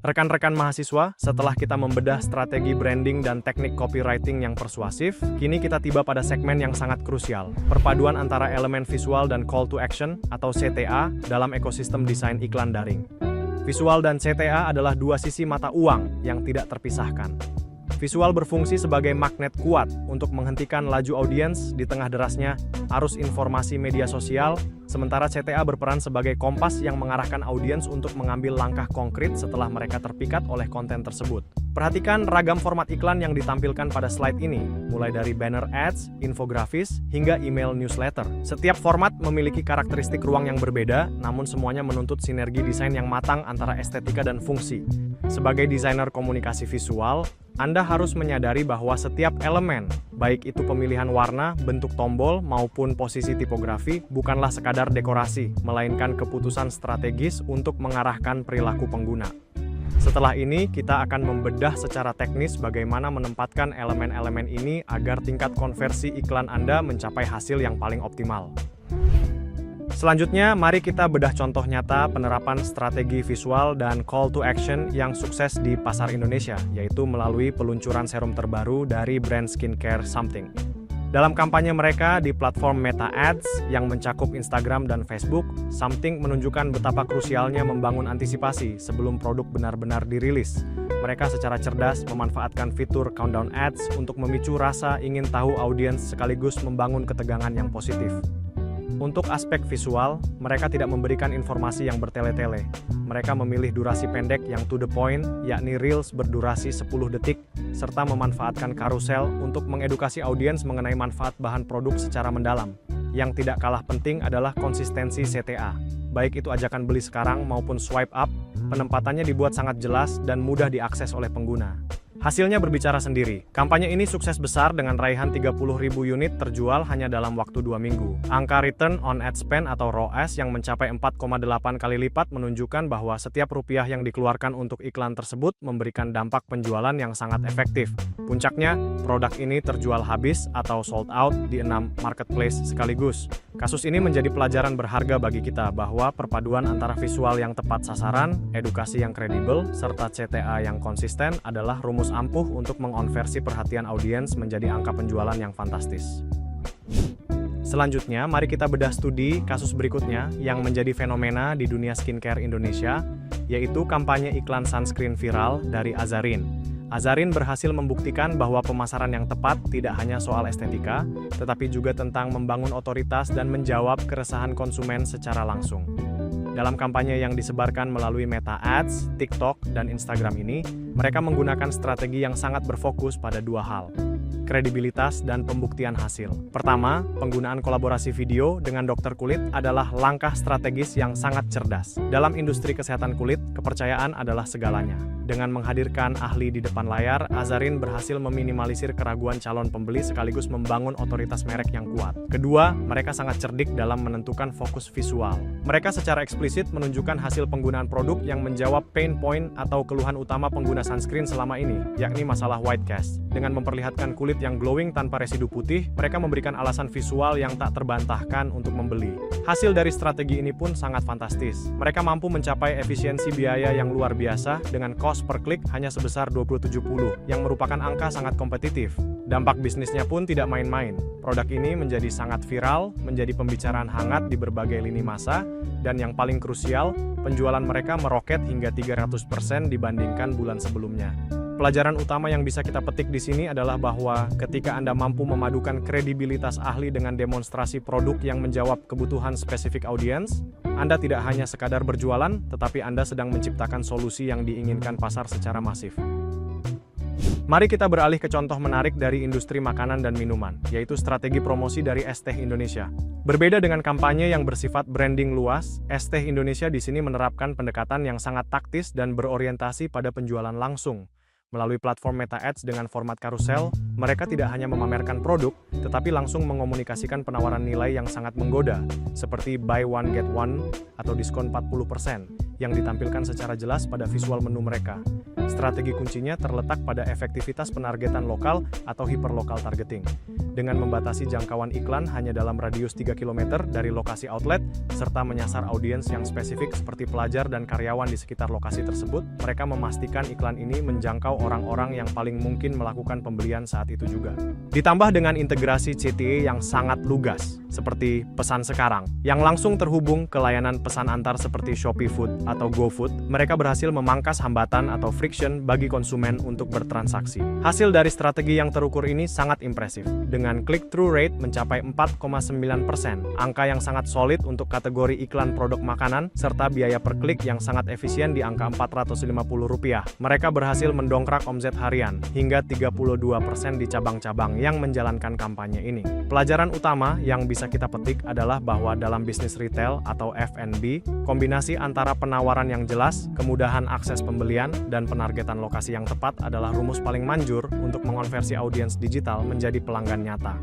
Rekan-rekan mahasiswa, setelah kita membedah strategi branding dan teknik copywriting yang persuasif, kini kita tiba pada segmen yang sangat krusial, perpaduan antara elemen visual dan call to action atau CTA dalam ekosistem desain iklan daring. Visual dan CTA adalah dua sisi mata uang yang tidak terpisahkan. Visual berfungsi sebagai magnet kuat untuk menghentikan laju audiens di tengah derasnya arus informasi media sosial, sementara CTA berperan sebagai kompas yang mengarahkan audiens untuk mengambil langkah konkret setelah mereka terpikat oleh konten tersebut. Perhatikan ragam format iklan yang ditampilkan pada slide ini, mulai dari banner ads, infografis, hingga email newsletter. Setiap format memiliki karakteristik ruang yang berbeda, namun semuanya menuntut sinergi desain yang matang antara estetika dan fungsi. Sebagai desainer komunikasi visual, Anda harus menyadari bahwa setiap elemen, baik itu pemilihan warna, bentuk tombol, maupun posisi tipografi, bukanlah sekadar dekorasi, melainkan keputusan strategis untuk mengarahkan perilaku pengguna. Setelah ini, kita akan membedah secara teknis bagaimana menempatkan elemen-elemen ini agar tingkat konversi iklan Anda mencapai hasil yang paling optimal. Selanjutnya, mari kita bedah contoh nyata penerapan strategi visual dan call to action yang sukses di pasar Indonesia, yaitu melalui peluncuran serum terbaru dari brand skincare Something. Dalam kampanye mereka di platform Meta Ads yang mencakup Instagram dan Facebook, Something menunjukkan betapa krusialnya membangun antisipasi sebelum produk benar-benar dirilis. Mereka secara cerdas memanfaatkan fitur countdown ads untuk memicu rasa ingin tahu audiens sekaligus membangun ketegangan yang positif. Untuk aspek visual, mereka tidak memberikan informasi yang bertele-tele. Mereka memilih durasi pendek yang to the point, yakni Reels berdurasi 10 detik, serta memanfaatkan karusel untuk mengedukasi audiens mengenai manfaat bahan produk secara mendalam. Yang tidak kalah penting adalah konsistensi CTA. Baik itu ajakan beli sekarang maupun swipe up, penempatannya dibuat sangat jelas dan mudah diakses oleh pengguna. Hasilnya berbicara sendiri. Kampanye ini sukses besar dengan raihan 30.000 unit terjual hanya dalam waktu 2 minggu. Angka return on ad spend atau ROAS yang mencapai 4,8 kali lipat menunjukkan bahwa setiap rupiah yang dikeluarkan untuk iklan tersebut memberikan dampak penjualan yang sangat efektif. Puncaknya, produk ini terjual habis atau sold out di 6 marketplace sekaligus. Kasus ini menjadi pelajaran berharga bagi kita bahwa perpaduan antara visual yang tepat sasaran, edukasi yang kredibel, serta CTA yang konsisten adalah rumus ampuh untuk mengonversi perhatian audiens menjadi angka penjualan yang fantastis. Selanjutnya, mari kita bedah studi kasus berikutnya yang menjadi fenomena di dunia skincare Indonesia, yaitu kampanye iklan sunscreen viral dari Azarin. Azarin berhasil membuktikan bahwa pemasaran yang tepat tidak hanya soal estetika, tetapi juga tentang membangun otoritas dan menjawab keresahan konsumen secara langsung. Dalam kampanye yang disebarkan melalui Meta Ads, TikTok, dan Instagram ini, mereka menggunakan strategi yang sangat berfokus pada dua hal: kredibilitas dan pembuktian hasil. Pertama, penggunaan kolaborasi video dengan dokter kulit adalah langkah strategis yang sangat cerdas. Dalam industri kesehatan kulit, kepercayaan adalah segalanya. Dengan menghadirkan ahli di depan layar, Azarin berhasil meminimalisir keraguan calon pembeli sekaligus membangun otoritas merek yang kuat. Kedua, mereka sangat cerdik dalam menentukan fokus visual. Mereka secara eksplisit menunjukkan hasil penggunaan produk yang menjawab pain point atau keluhan utama pengguna sunscreen selama ini, yakni masalah white cast. Dengan memperlihatkan kulit yang glowing tanpa residu putih, mereka memberikan alasan visual yang tak terbantahkan untuk membeli. Hasil dari strategi ini pun sangat fantastis. Mereka mampu mencapai efisiensi biaya yang luar biasa dengan cost per klik hanya sebesar 20-70, yang merupakan angka sangat kompetitif. Dampak bisnisnya pun tidak main-main. Produk ini menjadi sangat viral, menjadi pembicaraan hangat di berbagai lini masa, dan yang paling krusial, penjualan mereka meroket hingga 300% dibandingkan bulan sebelumnya. Pelajaran utama yang bisa kita petik di sini adalah bahwa ketika Anda mampu memadukan kredibilitas ahli dengan demonstrasi produk yang menjawab kebutuhan spesifik audiens, Anda tidak hanya sekadar berjualan, tetapi Anda sedang menciptakan solusi yang diinginkan pasar secara masif. Mari kita beralih ke contoh menarik dari industri makanan dan minuman, yaitu strategi promosi dari Es Teh Indonesia. Berbeda dengan kampanye yang bersifat branding luas, Es Teh Indonesia di sini menerapkan pendekatan yang sangat taktis dan berorientasi pada penjualan langsung. Melalui platform Meta Ads dengan format karusel, mereka tidak hanya memamerkan produk, tetapi langsung mengomunikasikan penawaran nilai yang sangat menggoda, seperti buy one get one atau diskon 40%, yang ditampilkan secara jelas pada visual menu mereka. Strategi kuncinya terletak pada efektivitas penargetan lokal atau hyperlocal targeting. Dengan membatasi jangkauan iklan hanya dalam radius 3 km dari lokasi outlet, serta menyasar audiens yang spesifik seperti pelajar dan karyawan di sekitar lokasi tersebut, mereka memastikan iklan ini menjangkau orang-orang yang paling mungkin melakukan pembelian saat itu juga. Ditambah dengan integrasi CTA yang sangat lugas, seperti pesan sekarang, yang langsung terhubung ke layanan pesan antar seperti Shopee Food atau GoFood, mereka berhasil memangkas hambatan atau friction bagi konsumen untuk bertransaksi. Hasil dari strategi yang terukur ini sangat impresif, dengan click-through rate mencapai 4,9%, angka yang sangat solid untuk kategori iklan produk makanan, serta biaya per klik yang sangat efisien di angka Rp450. Mereka berhasil mendongkrak omset harian hingga 32% di cabang-cabang yang menjalankan kampanye ini. Pelajaran utama yang bisa kita petik adalah bahwa dalam bisnis retail atau F&B, kombinasi antara penawaran yang jelas, kemudahan akses pembelian, dan penargetan lokasi yang tepat adalah rumus paling manjur untuk mengonversi audiens digital menjadi pelanggan nyata.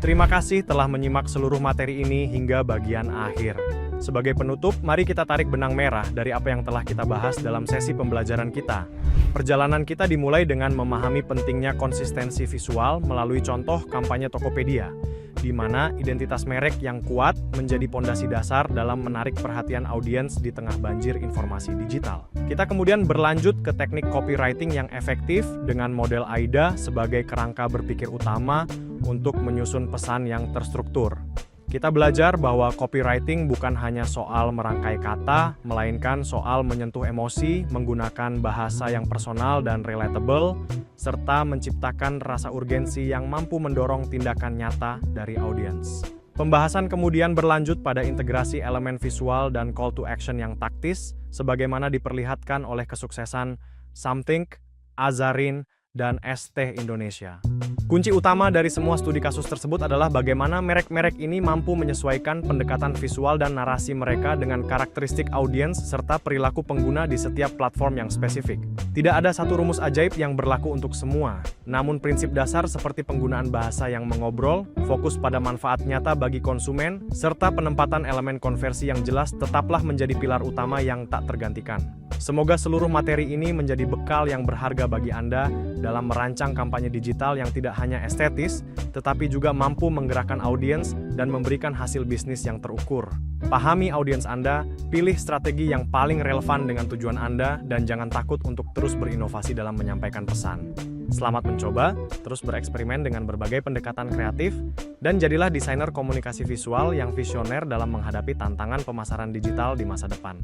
Terima kasih telah menyimak seluruh materi ini hingga bagian akhir. Sebagai penutup, mari kita tarik benang merah dari apa yang telah kita bahas dalam sesi pembelajaran kita. Perjalanan kita dimulai dengan memahami pentingnya konsistensi visual melalui contoh kampanye Tokopedia, di mana identitas merek yang kuat menjadi pondasi dasar dalam menarik perhatian audiens di tengah banjir informasi digital. Kita kemudian berlanjut ke teknik copywriting yang efektif dengan model AIDA sebagai kerangka berpikir utama untuk menyusun pesan yang terstruktur. Kita belajar bahwa copywriting bukan hanya soal merangkai kata, melainkan soal menyentuh emosi, menggunakan bahasa yang personal dan relatable, serta menciptakan rasa urgensi yang mampu mendorong tindakan nyata dari audiens. Pembahasan kemudian berlanjut pada integrasi elemen visual dan call to action yang taktis, sebagaimana diperlihatkan oleh kesuksesan Something, Azarin, dan ST Indonesia. Kunci utama dari semua studi kasus tersebut adalah bagaimana merek-merek ini mampu menyesuaikan pendekatan visual dan narasi mereka dengan karakteristik audiens serta perilaku pengguna di setiap platform yang spesifik. Tidak ada satu rumus ajaib yang berlaku untuk semua, namun prinsip dasar seperti penggunaan bahasa yang mengobrol, fokus pada manfaat nyata bagi konsumen, serta penempatan elemen konversi yang jelas tetaplah menjadi pilar utama yang tak tergantikan. Semoga seluruh materi ini menjadi bekal yang berharga bagi Anda dalam merancang kampanye digital yang tidak hanya estetis, tetapi juga mampu menggerakkan audiens dan memberikan hasil bisnis yang terukur. Pahami audiens Anda, pilih strategi yang paling relevan dengan tujuan Anda, dan jangan takut untuk terus berinovasi dalam menyampaikan pesan. Selamat mencoba, terus bereksperimen dengan berbagai pendekatan kreatif, dan jadilah desainer komunikasi visual yang visioner dalam menghadapi tantangan pemasaran digital di masa depan.